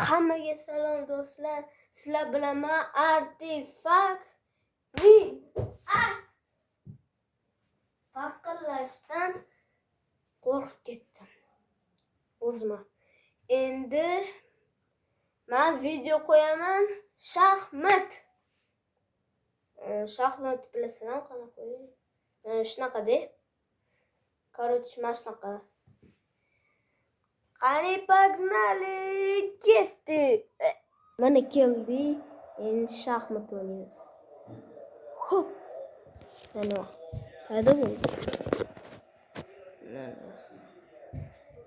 Hammaga salom do'stlar. Sizlar bilan men artefakt faqirlashdan qo'rqib ketdim. O'zim. Endi men video qo'yaman. Shaxmat bilasizlar qanaqa qo'ying? Shunaqa-da. Короче, mana shunaqa. Qani pogнали, ketdi. Mana keldi. Endi shaxmat o'ynaymiz. Xo'p. Mana paydo bo'ldi.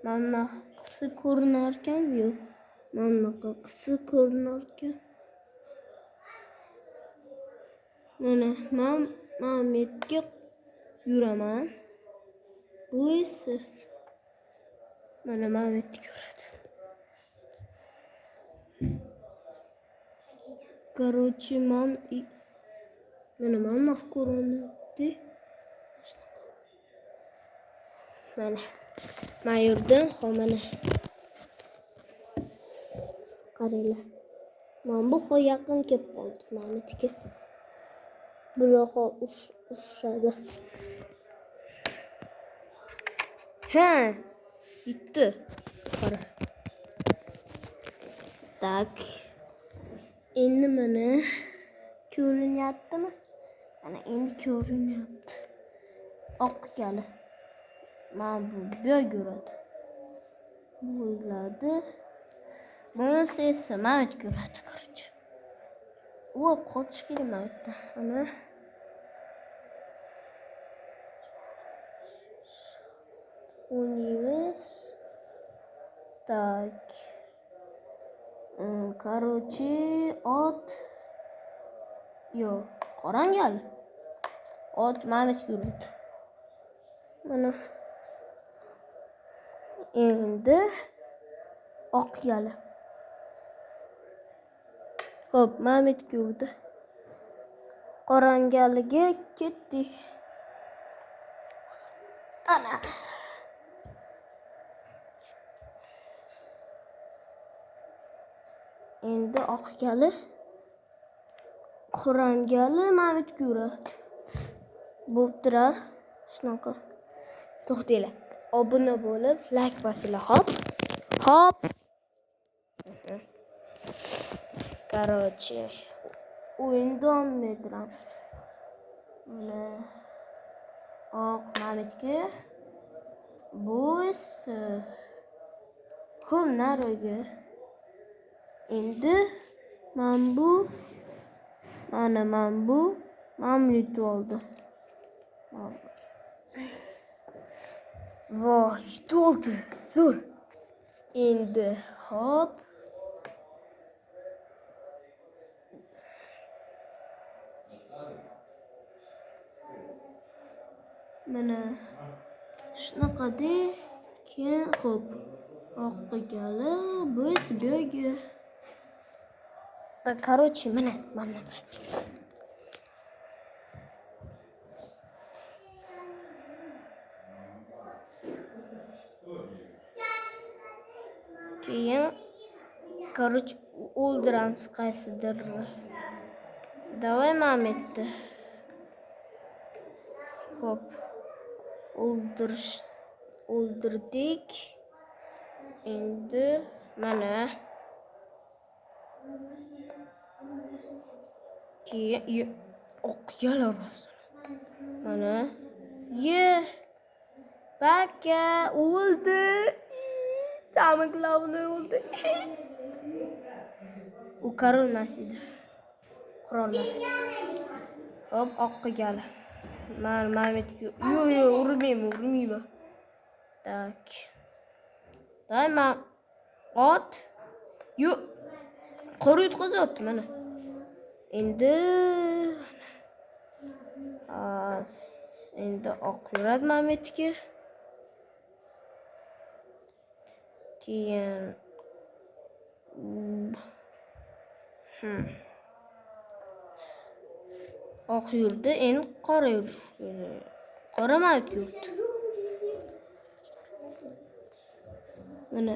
Mana qisi ko'rinar ekan, yo'q. Mana qisi ko'rinar ekan. Mana men Mametga yuraman. Bu esa mana Mametni ko'radi. Короче, mana ko'rindi. Mana men yurdim, mana qaranglar. Men bu yaqin kelib qoldi Mametga. Buloqa ushadi. Ha, bitti. Qara. Tak. Endi mana ko'rinyaptimi? Mana endi ko'rinyapti. Oq kali. Mana bu ko'radi. Bo'ladi. Bunisi esa Mamet ko'radi, короче. O qochish kerak Mametdan. Ana o'ynaymiz. Tak. Короче, ot yo'q, qorangal. Ot Mamet ko'radi. Mana endi oq yali. Xo'p, Mamet ko'rdi. Qorangaliga ketdi. Ana. Endi oq yali. Qorangali Mamet ko'radi. Bo'ptirar. Shunaqa. To'xtanglar. Obuna bo'lib, like bosinglar. Hop. Короче, o'yin davom ettiramiz. Mana oq Mametga bu ko'p nariga. Endi men bu mamnun oldi. Voy, oldi. Zo'r. Endi hop. Mana shunaqada keyin xo'p. Oqqa gali, bu esa buyoqqa. Короче, mana keyin короче o'ldiramiz qaysidir. Davay Mametni. Xo'p. O'ldirdik. Endi mana keyin o'qiyalar rostdan. Mana baka o'ldi. Самый главный o'ldi. U qarolmasdi. Hop, oqqa gali. Mametga yo'q, urmayman. Tak. Dayma ot. Yo'q. Qora yutqazyapti mana. Endi oq yuradi Mametga. Keyin oq yurdi, endi qora yurish kerak. Qora Mamet yurdi. Mana,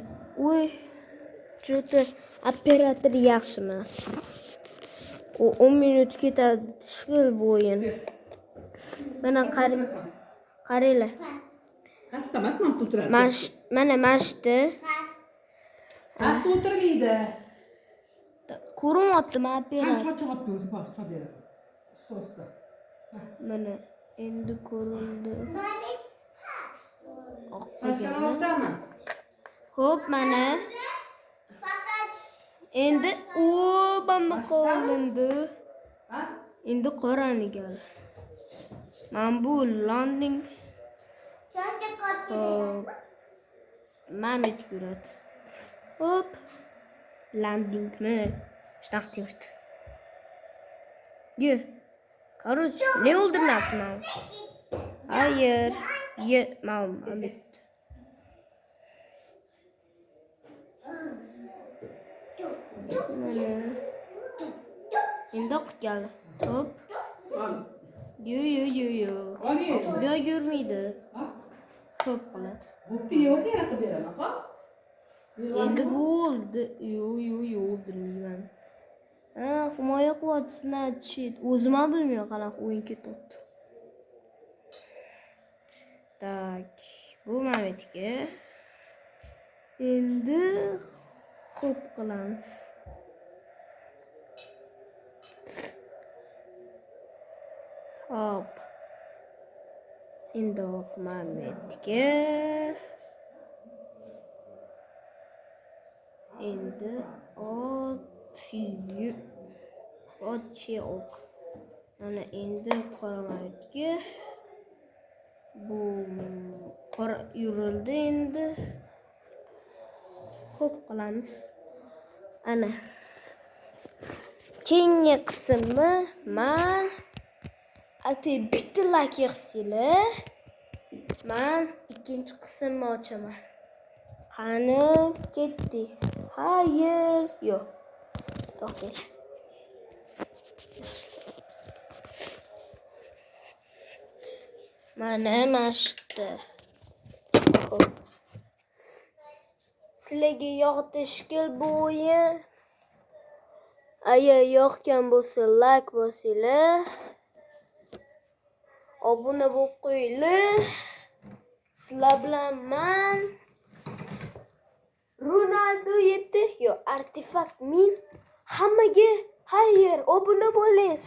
Juda operator yaxshi emas. U 10 minut ketadi shkil bu o'yin. Mana qaranglar. Pastda emasman o'tiradi. Mana mashti. Pastda o'tirmaydi. Ko'ryaptimi Ha, operator? cho'chib bor, so'b beradi. So'sda. Mana endi ko'rildi. Pastdan o'taman. Xo'p, mana endi bamma qolindi. Ha? Endi qoraniga. Men bu landing. Mamit yuradi. Hop. Landingni startert. Короче, ne o'ldirmayapman. Hayır. Mamit. Mana. Endi qilgan. Hop. Yo. Bu yurmaydi. Xo'p qiladi. Bo'pti, o'zi yaratib beraman, xo'p? Endi bo'ldi. Yo, o'ldirmayman. Himoya qilyapti, значит. O'zim ham bilmayman qanaqa o'yin ketyapti. Tak, bu Mametga. Endi xo'p qilamiz. Hop. Endi Mametga. Endi ok. Mana endi qoramayotga. Bu qora yurildi endi. Xo'p qilamiz. Ana. Keyingi qismni men bitta like yig'sanglar, men ikkinchi qismni ochaman. Qani ketdi. Hayır, yo'q. To'xtang. Mana mashti. Sizlarga yoqdi shekil bu o'yin. Agar yoqgan bo'lsa like bosinglar. Obuna bo'lib qo'yinglar. Sizlar bilan men Ronaldo yetdi. Artefakt min. Hammaga hayır, obuna bo'ling.